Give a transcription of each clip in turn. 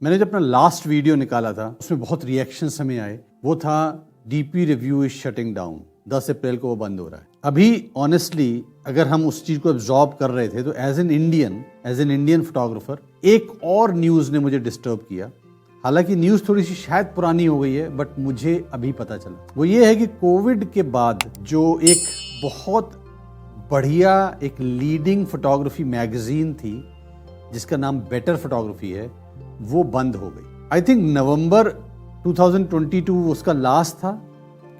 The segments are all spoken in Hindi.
मैंने जब अपना लास्ट वीडियो निकाला था उसमें बहुत रिएक्शंस हमें आए। वो था DP review is shutting down, 10 April को वो बंद हो रहा है। अभी ऑनेस्टली अगर हम उस चीज को एब्जॉर्ब कर रहे थे तो एज एन इंडियन फोटोग्राफर एक और न्यूज ने मुझे डिस्टर्ब किया। हालांकि न्यूज थोड़ी सी शायद पुरानी हो गई है, बट मुझे अभी पता चला। वो ये है कि कोविड के बाद जो एक बहुत बढ़िया एक लीडिंग फोटोग्राफी मैगजीन थी जिसका नाम बेटर फोटोग्राफी है, वो बंद हो गई। आई थिंक नवंबर 2022 उसका लास्ट था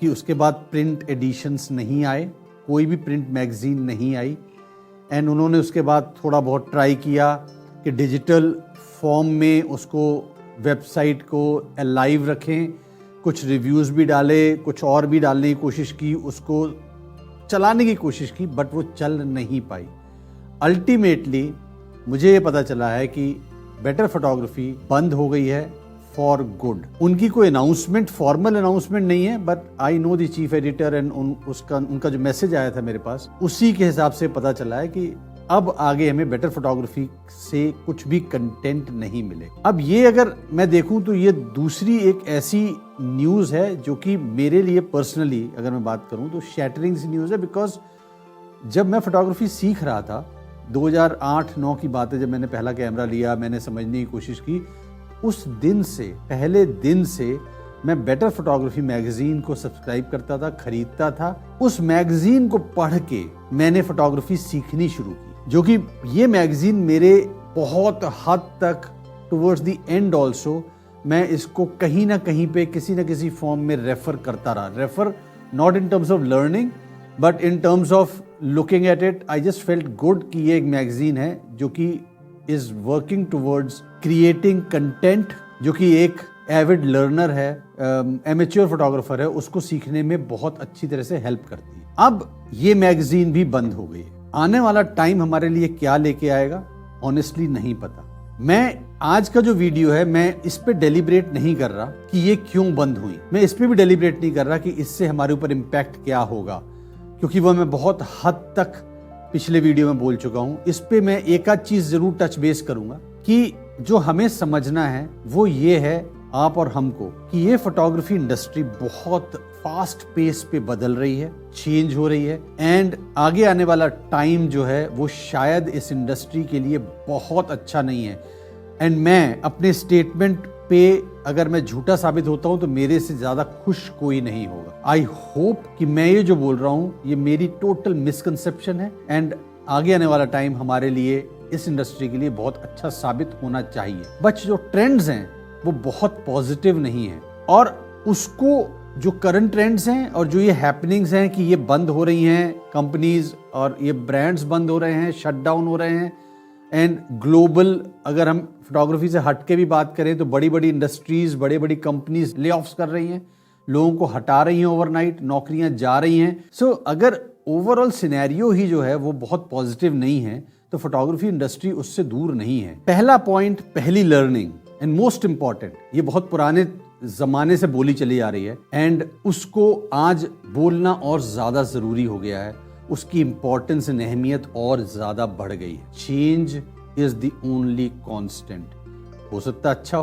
कि उसके बाद प्रिंट एडिशंस नहीं आए, कोई भी प्रिंट मैगजीन नहीं आई। एंड उन्होंने उसके बाद थोड़ा बहुत ट्राई किया कि डिजिटल फॉर्म में उसको वेबसाइट को लाइव रखें, कुछ रिव्यूज़ भी डाले, कुछ और भी डालने की कोशिश की, उसको चलाने की कोशिश की, बट वो चल नहीं पाई। अल्टीमेटली मुझे ये पता चला है कि बेटर फोटोग्राफी बंद हो गई है फॉर गुड। उनकी कोई अनाउंसमेंट, फॉर्मल अनाउंसमेंट नहीं है, but I know the chief editor and उनका जो मैसेज आया था मेरे पास, उसी के हिसाब से पता चला है कि अब आगे हमें बेटर फोटोग्राफी से कुछ भी कंटेंट नहीं मिले। अब ये अगर मैं देखूं तो ये दूसरी एक ऐसी न्यूज़ है जो कि मेरे लिए पर्सनली अगर मैं बात करूं तो शैटरिंग सी न्यूज़ है। बिकॉज जब मैं फोटोग्राफी सीख रहा था, 2008-9 की बात है, जब मैंने पहला कैमरा लिया, मैंने समझने की कोशिश की, उस दिन से, पहले दिन से मैं बेटर फोटोग्राफी मैगजीन को सब्सक्राइब करता था, खरीदता था। उस मैगजीन को पढ़ के मैंने फोटोग्राफी सीखनी शुरू की, जो कि ये मैगजीन मेरे बहुत हद तक टुवर्ड्स द एंड ऑल्सो मैं इसको कहीं ना कहीं पे किसी ना किसी फॉर्म में रेफर करता रहा। Refer not in terms of learning but in terms of looking at it. I just felt good कि ये एक मैगजीन है जो कि is working towards creating content, जो कि एक एविड लर्नर है, एमेच्योर फोटोग्राफर है, उसको सीखने में बहुत अच्छी तरह से हेल्प करती है। अब ये मैगजीन भी बंद हो गई है। आने वाला टाइम हमारे लिए क्या लेके आएगा ऑनेस्टली नहीं पता। मैं आज का जो वीडियो है मैं इस पे डेलिब्रेट नहीं कर रहा कि ये क्यों बंद हुई, मैं इस पे भी डेलिब्रेट नहीं कर रहा कि इससे हमारे ऊपर इम्पैक्ट क्या होगा, क्योंकि वह मैं बहुत हद तक पिछले वीडियो में बोल चुका हूं। इस पे मैं एक आध चीज जरूर टच बेस करूंगा कि जो हमें समझना है वो ये है, आप और हमको, कि ये फोटोग्राफी इंडस्ट्री बहुत फास्ट पेस पे बदल रही है, चेंज हो रही है। एंड आगे आने वाला टाइम जो है वो शायद इस इंडस्ट्री के लिए बहुत अच्छा नहीं है। एंड मैं अपने स्टेटमेंट पे अगर मैं झूठा साबित होता हूं तो मेरे से ज्यादा खुश कोई नहीं होगा। आई होप कि मैं ये जो बोल रहा हूं ये मेरी टोटल मिसकंसेप्शन है एंड आगे आने वाला टाइम हमारे लिए, इस इंडस्ट्री के लिए बहुत अच्छा साबित होना चाहिए। बट जो ट्रेंड्स हैं वो बहुत पॉजिटिव नहीं है, और उसको जो करंट ट्रेंड्स हैं और जो ये हैपनिंग्स हैं कि ये बंद हो रही हैं कंपनीज और ये ब्रांड्स बंद हो रहे हैं, शट डाउन हो रहे हैं। एंड ग्लोबल अगर हम फोटोग्राफी से हट के भी बात करें तो बड़ी बड़ी इंडस्ट्रीज, बड़ी बड़ी कंपनीज ले ऑफ्स कर रही हैं, लोगों को हटा रही हैं ओवरनाइट, नौकरियां जा रही हैं। सो अगर ओवरऑल सिनेरियो ही जो है वो बहुत पॉजिटिव नहीं है तो फोटोग्राफी इंडस्ट्री उससे दूर नहीं है। पहला पॉइंट, पहली लर्निंग एंड मोस्ट इंपॉर्टेंट, ये बहुत पुराने जमाने से बोली चली आ रही है एंड उसको आज बोलना और ज्यादा जरूरी हो गया है, उसकी इंपॉर्टेंस एंड अहमियत और ज्यादा बढ़ गई है। Change is the only constant. हो सकता अच्छा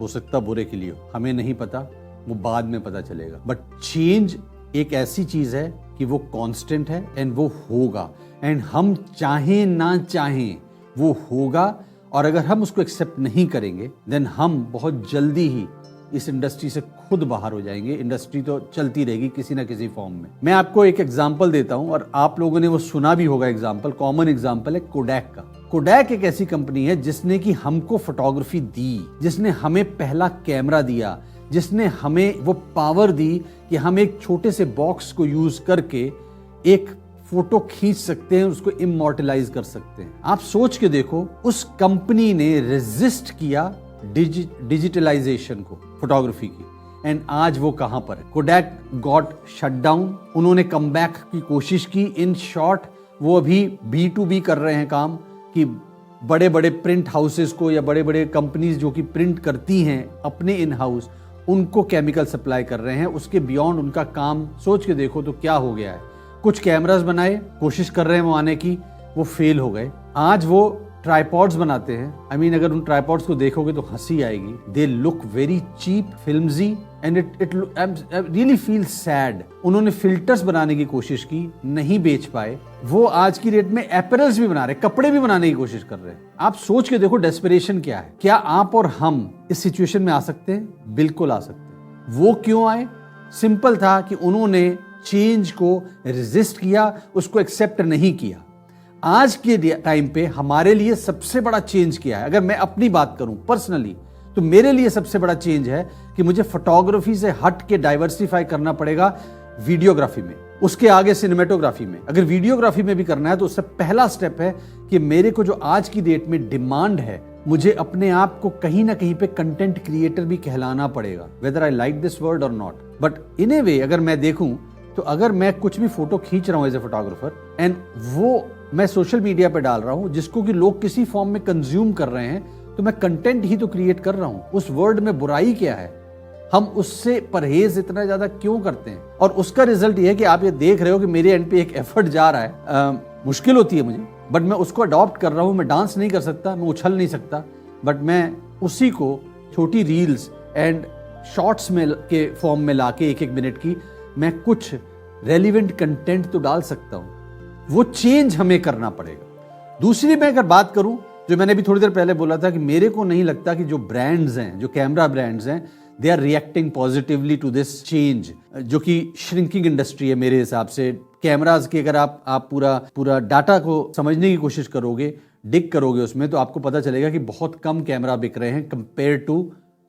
हो सकता बुरे के लिए हो, हमें नहीं पता, वो बाद में पता चलेगा। बट चेंज एक ऐसी चीज है कि वो कांस्टेंट है एंड वो होगा, एंड हम चाहें ना चाहें वो होगा। और अगर हम उसको एक्सेप्ट नहीं करेंगे देन हम बहुत जल्दी ही इस इंडस्ट्री से खुद बाहर हो जाएंगे। इंडस्ट्री तो चलती रहेगी किसी ना किसी फॉर्म में। मैं आपको एक एग्जांपल देता हूं और आप लोगों ने वो सुना भी होगा। एग्जांपल, कॉमन एग्जांपल है कोडैक का। कोडैक एक ऐसी कंपनी है जिसने कि हमको फोटोग्राफी दी, जिसने हमें पहला कैमरा दिया, जिसने हमें वो पावर दी कि हम एक छोटे से बॉक्स को यूज करके एक फोटो खींच सकते हैं, उसको इमॉर्टलाइज कर सकते हैं। आप सोच के देखो, उस कंपनी ने रेजिस्ट किया डिजिटलाइजेशन को, फोटोग्राफी की, एंड आज वो कहां पर है। कोडैक गॉट शट डाउन, उन्होंने कम बैक की कोशिश की। इन शॉर्ट वो अभी B2B कर रहे हैं काम, कि बड़े बड़े प्रिंट हाउसेस को या बड़े बड़े कंपनीज जो कि प्रिंट करती हैं अपने इन हाउस, उनको केमिकल सप्लाई कर रहे हैं। उसके बियॉन्ड उनका काम सोच के देखो तो क्या हो गया है। कुछ कैमरास बनाए, कोशिश कर रहे हैं वो आने की, वो फेल हो गए। आज वो ट्राइपॉड्स बनाते हैं, आई मीन अगर उन ट्राइपॉड्स को देखोगे तो हंसी आएगी. दे लुक वेरी चीप, फिल्मजी, and it really feel sad. उन्होंने फिल्टर्स बनाने की कोशिश की, नहीं बेच पाए. वो आज की डेट में एपरल्स भी बना रहे, कपड़े भी बनाने की कोशिश कर रहे हैं. आप सोच के देखो डेस्परेशन क्या है. क्या आप और हम इस सिचुएशन में आ सकते हैं? बिल्कुल आ सकते हैं. वो क्यों आए? सिंपल था कि उन्होंने चेंज को रेजिस्ट किया, उसको एक्सेप्ट नहीं किया. आज के टाइम पे हमारे लिए सबसे बड़ा चेंज किया है, अगर मैं अपनी बात करूं पर्सनली, तो मेरे लिए सबसे बड़ा चेंज है कि मुझे फोटोग्राफी से हट के डाइवर्सिफाई करना पड़ेगा वीडियोग्राफी में, उसके आगे सिनेमेटोग्राफी में. अगर वीडियोग्राफी में भी करना है तो उससे पहला स्टेप है कि मेरे को जो आज की डेट में डिमांड है, मुझे अपने आप को कहीं ना कहीं पे कंटेंट क्रिएटर भी कहलाना पड़ेगा, whether I like this word और नॉट. बट इन ए वे अगर मैं देखूं तो अगर मैं कुछ भी फोटो खींच रहा हूं एज ए फोटोग्राफर एंड वो मैं सोशल मीडिया पे डाल रहा हूं जिसको कि लोग किसी फॉर्म में कंज्यूम कर रहे हैं, तो मैं कंटेंट ही तो क्रिएट कर रहा हूं. उस वर्ड में बुराई क्या है? हम उससे परहेज इतना ज्यादा क्यों करते हैं? और उसका रिजल्ट ये है कि आप ये देख रहे हो कि मेरे एंड पे एक एफर्ट जा रहा है. मुश्किल होती है मुझे, बट मैं उसको अडॉप्ट कर रहा हूं. मैं डांस नहीं कर सकता, मैं उछल नहीं सकता, बट मैं उसी को छोटी रील्स एंड शॉर्ट्स में के फॉर्म में लाके 1-1 मिनट की मैं कुछ रेलिवेंट कंटेंट तो डाल सकता हूं. वो चेंज हमें करना पड़ेगा. दूसरी मैं अगर बात करूं, जो मैंने भी थोड़ी देर पहले बोला था कि मेरे को नहीं लगता कि जो ब्रांड्स हैं, जो कैमरा ब्रांड्स हैं, they are reacting positively to this change, जो कि श्रिंकिंग इंडस्ट्री है मेरे हिसाब से. कैमराज की अगर आप पूरा डाटा को समझने की कोशिश करोगे, डिग करोगे उसमें, तो आपको पता चलेगा कि बहुत कम कैमरा बिक रहे हैं कंपेयर टू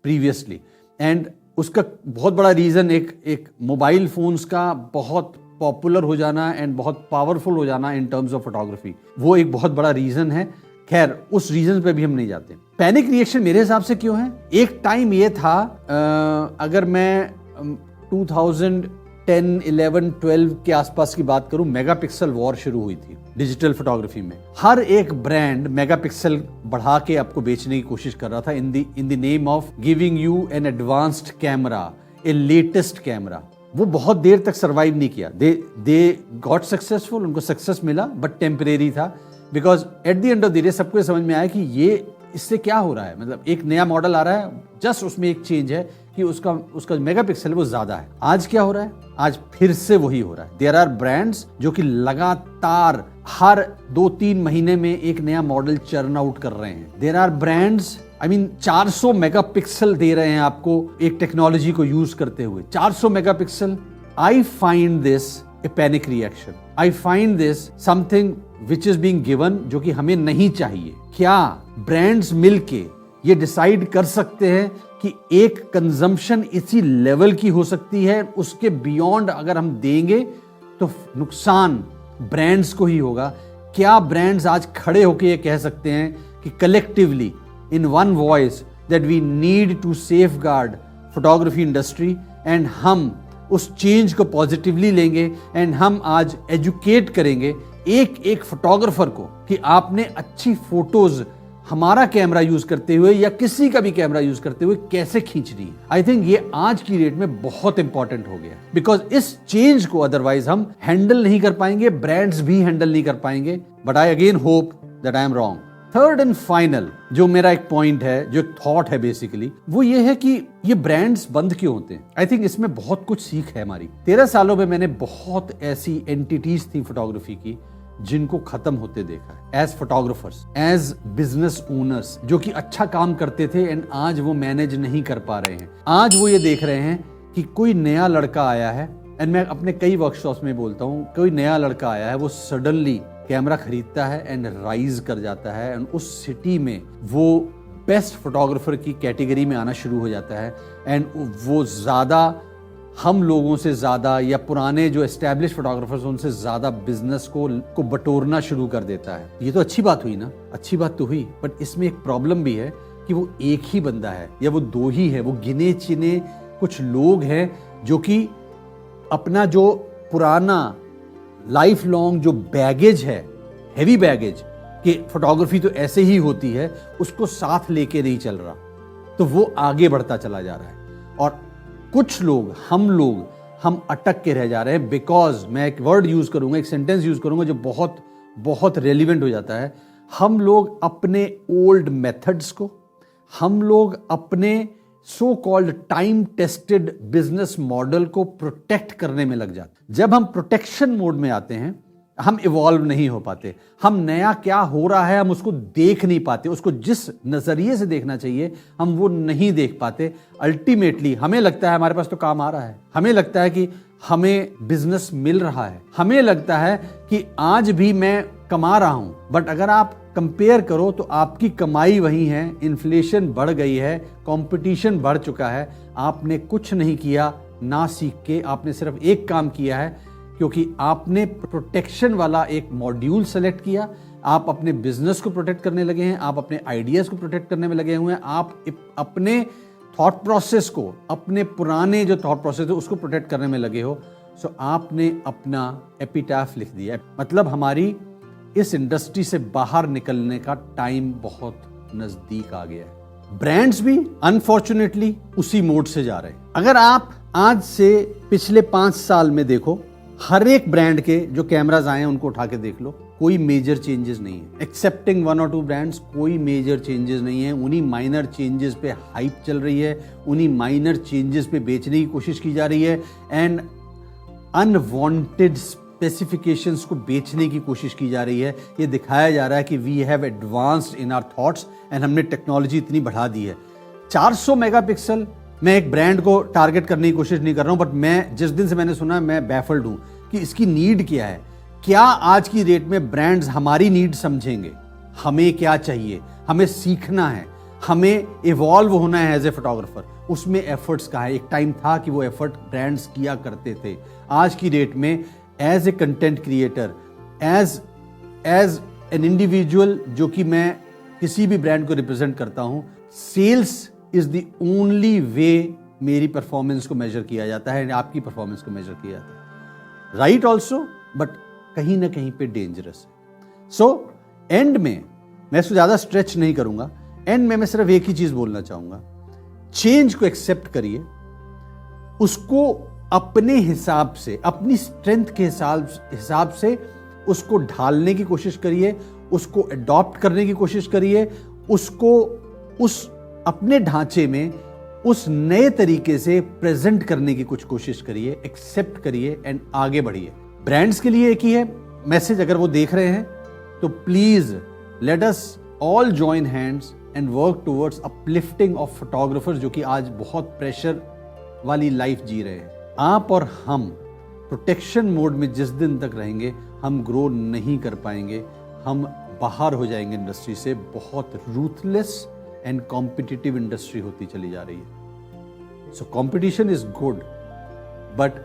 प्रीवियसली. एंड उसका बहुत बड़ा रीजन एक मोबाइल फोन्स का बहुत पॉपुलर हो जाना एंड बहुत पावरफुल हो जाना इन टर्म्स ऑफ फोटोग्राफी, वो एक बहुत बड़ा रीजन है. खैर उस रीजन पे भी हम नहीं जाते. पैनिक रिएक्शन मेरे हिसाब से क्यों है? एक टाइम ये था, अगर मैं 2010, 11, 12 के आसपास की बात करूं, मेगापिक्सल वॉर शुरू हुई थी डिजिटल फोटोग्राफी में. हर एक ब्रांड मेगापिक्सल बढ़ा के आपको बेचने की कोशिश कर रहा था in the name of giving you N advanced camera, A latest camera. वो बहुत देर तक सरवाइव नहीं किया. दे गॉट सक्सेसफुल, उनको सक्सेस मिला, बट टेम्परेरी था. Because at the end of the day सबको समझ में आया कि ये इससे क्या हो रहा है, मतलब एक नया मॉडल आ रहा है, जस्ट उसमें एक चेंज है कि उसका मेगापिक्सल वो ज्यादा है. आज क्या हो रहा है? आज फिर से वही हो रहा है. देयर आर ब्रांड्स जो कि लगातार हर 2-3 महीने में एक नया मॉडल चर्न आउट कर रहे हैं. देयर आर ब्रांड्स 400 मेगापिक्सल दे रहे हैं आपको एक टेक्नोलॉजी को यूज करते हुए. 400 megapixel. I find this A panic reaction. I find this something which is being given, जो कि हमें नहीं चाहिए. क्या ब्रांड्स मिलके ये डिसाइड कर सकते हैं कि एक कंजम्पशन इसी लेवल की हो सकती है, उसके बियॉन्ड अगर हम देंगे तो नुकसान ब्रांड्स को ही होगा? क्या ब्रांड्स आज खड़े होकर ये कह सकते हैं कि collectively in one voice that we need to safeguard photography industry, and हम उस चेंज को पॉजिटिवली लेंगे एंड हम आज एजुकेट करेंगे एक फोटोग्राफर को कि आपने अच्छी फोटोज हमारा कैमरा यूज करते हुए या किसी का भी कैमरा यूज करते हुए कैसे खींचनी है. आई थिंक ये आज की डेट में बहुत इंपॉर्टेंट हो गया, बिकॉज इस चेंज को अदरवाइज हम हैंडल नहीं कर पाएंगे, ब्रांड्स भी हैंडल नहीं कर पाएंगे. But I again hope that I am wrong. Third and final जो मेरा एक पॉइंट है, जो एक थॉट है बेसिकली, वो ये है कि ये ब्रांड्स बंद क्यों होते हैं. आई थिंक इसमें बहुत कुछ सीख है हमारी. 13 सालों में मैंने बहुत ऐसी एंटिटीज थी फोटोग्राफी की जिनको खत्म होते देखा है. As photographers, as business owners, जो कि अच्छा काम करते थे एंड आज वो मैनेज नहीं कर पा रहे हैं. आज वो ये देख रहे हैं कि कोई नया लड़का आया है, एंड मैं अपने कई वर्कशॉप्स में बोलता हूँ, कोई नया लड़का आया है, वो सडनली कैमरा खरीदता है एंड राइज कर जाता है एंड उस सिटी में वो बेस्ट फोटोग्राफर की कैटेगरी में आना शुरू हो जाता है. एंड वो ज्यादा हम लोगों से ज्यादा या पुराने जो एस्टैब्लिश फोटोग्राफर्स उनसे ज्यादा बिजनेस को बटोरना शुरू कर देता है. ये तो अच्छी बात हुई ना, अच्छी बात तो हुई, बट इसमें एक प्रॉब्लम भी है कि वो एक ही बंदा है या वो दो ही है. वो गिने चिने कुछ लोग हैं जो कि अपना जो पुराना लाइफ लॉन्ग जो बैगेज है, हेवी बैगेज कि फोटोग्राफी तो ऐसे ही होती है, उसको साथ लेके नहीं चल रहा, तो वो आगे बढ़ता चला जा रहा है. और कुछ लोग, हम अटक के रह जा रहे हैं. बिकॉज मैं एक वर्ड यूज करूंगा, एक सेंटेंस यूज करूंगा जो बहुत बहुत रेलिवेंट हो जाता है. हम लोग अपने ओल्ड मेथड्स को, हम लोग अपने so called time tested business model को प्रोटेक्ट करने में लग जाते। जब हम प्रोटेक्शन मोड में आते हैं, हम इवॉल्व नहीं हो पाते। हम नया क्या हो रहा है हम उसको देख नहीं पाते, उसको जिस नजरिए से देखना चाहिए हम वो नहीं देख पाते। अल्टीमेटली हमें लगता है हमारे पास तो काम आ रहा है, हमें लगता है कि हमें बिजनेस मिल रहा है, हमें लगता है कि आज भी मैं कमा रहा हूं। बट अगर आप कंपेयर करो तो आपकी कमाई वही है, इन्फ्लेशन बढ़ गई है, कंपटीशन बढ़ चुका है। आपने कुछ नहीं किया ना सीख के, आपने सिर्फ एक काम किया है, क्योंकि आपने प्रोटेक्शन वाला एक मॉड्यूल सेलेक्ट किया। आप अपने बिजनेस को प्रोटेक्ट करने लगे हैं, आप अपने आइडियाज को प्रोटेक्ट करने में लगे हुए हैं, आप अपने थॉट प्रोसेस को, अपने पुराने जो थॉट प्रोसेस है उसको प्रोटेक्ट करने में लगे हो। सो आपने अपना एपिटाफ लिख दिया। मतलब हमारी इस इंडस्ट्री से बाहर निकलने का टाइम बहुत नजदीक आ गया है। ब्रांड्स भी अनफॉर्चुनेटली उसी मोड से जा रहे हैं। अगर आप आज से पिछले 5 साल में देखो, हर एक ब्रांड के जो कैमराज आए हैं उनको उठा के देख लो, कोई मेजर चेंजेस नहीं है। एक्सेप्टिंग 1 और 2 ब्रांड्स, कोई मेजर चेंजेस नहीं है। उन्हीं माइनर चेंजेस पे हाइप चल रही है, उन्हीं माइनर चेंजेस पे बेचने की कोशिश की जा रही है एंड अनवांटेड स्पेसिफिकेशंस को बेचने की कोशिश की जा रही है। ये दिखाया जा रहा है कि we have advanced in our thoughts and हमने टेक्नोलॉजी इतनी बढ़ा दी है। 400 मेगापिक्सल, मैं एक ब्रांड को टारगेट करने की कोशिश नहीं कर रहा हूं, बट मैं जिस दिन से मैंने सुना मैं बैफल्ड हूं कि इसकी नीड क्या है। क्या आज की डेट में ब्रांड्स हमारी नीड समझेंगे? हमें क्या चाहिए? हमें सीखना है, हमें इवॉल्व होना है एज ए फोटोग्राफर। उसमें एफर्ट्स कहाँ है? एक टाइम था कि वो एफर्ट ब्रांड्स किया करते थे। आज की डेट में as a content creator, as an individual जो कि मैं किसी भी ब्रांड को रिप्रेजेंट करता हूं, sales is the only way मेरी परफॉर्मेंस को मेजर किया जाता है, आपकी परफॉर्मेंस को मेजर किया जाता है। राइट ऑल्सो, बट कहीं ना कहीं पे डेंजरस है। सो एंड में मैं इसको ज्यादा स्ट्रेच नहीं करूंगा। एंड में मैं सिर्फ एक ही चीज बोलना चाहूंगा, चेंज को एक्सेप्ट करिए, उसको अपने हिसाब से, अपनी स्ट्रेंथ के हिसाब से उसको ढालने की कोशिश करिए, उसको अडॉप्ट करने की कोशिश करिए, उसको उस अपने ढांचे में उस नए तरीके से प्रेजेंट करने की कुछ कोशिश करिए, एक्सेप्ट करिए एंड आगे बढ़िए। ब्रांड्स के लिए एक ही है मैसेज, अगर वो देख रहे हैं तो please let us all join hands and work towards uplifting of photographers जो कि आज बहुत प्रेशर वाली लाइफ जी रहे हैं। आप और हम प्रोटेक्शन मोड में जिस दिन तक रहेंगे हम ग्रो नहीं कर पाएंगे, हम बाहर हो जाएंगे इंडस्ट्री से। बहुत रूथलेस एंड कॉम्पिटिटिव इंडस्ट्री होती चली जा रही है। So competition is good, but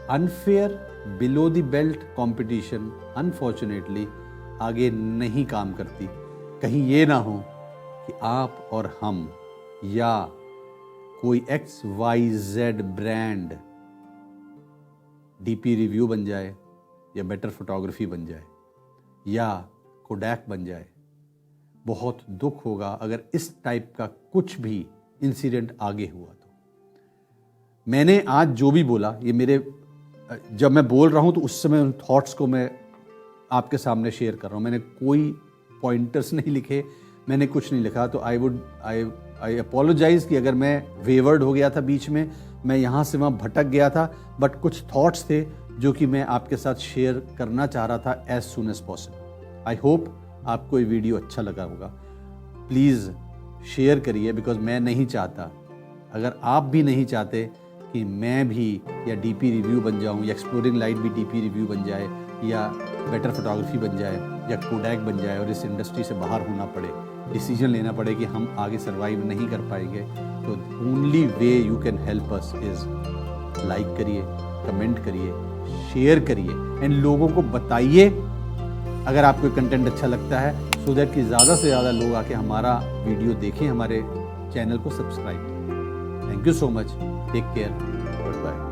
unfair below the belt competition unfortunately आगे नहीं काम करती। कहीं ये ना हो कि आप और हम या कोई XYZ ब्रांड DP रिव्यू बन जाए या बेटर फोटोग्राफी बन जाए या कोडैक बन जाए। बहुत दुख होगा अगर इस टाइप का कुछ भी इंसिडेंट आगे हुआ तो। मैंने आज जो भी बोला, ये मेरे, जब मैं बोल रहा हूं तो उस समय उन थॉट्स को मैं आपके सामने शेयर कर रहा हूं। मैंने कोई पॉइंटर्स नहीं लिखे, मैंने कुछ नहीं लिखा। तो आई अपोलोजाइज कि अगर मैं वेवर्ड हो गया था बीच में, मैं यहाँ से वहाँ भटक गया था, बट कुछ थॉट्स थे जो कि मैं आपके साथ शेयर करना चाह रहा था as soon as possible. I hope आपको ये वीडियो अच्छा लगा होगा। प्लीज़ शेयर करिए, बिकॉज मैं नहीं चाहता, अगर आप भी नहीं चाहते कि मैं भी या DP रिव्यू बन जाऊँ या एक्सप्लोरिंग लाइट भी DP रिव्यू बन जाए या बेटर फोटोग्राफी बन जाए या कोडैक बन जाए और इस इंडस्ट्री से बाहर होना पड़े, डिसीजन लेना पड़े कि हम आगे सर्वाइव नहीं कर पाएंगे, तो only way you can help us is like करिए, कमेंट करिए, शेयर करिए एंड लोगों को बताइए अगर आपको कंटेंट अच्छा लगता है, सो दैट कि ज़्यादा से ज़्यादा लोग आके हमारा वीडियो देखें, हमारे चैनल को सब्सक्राइब करें। Thank you so much, take care, good bye.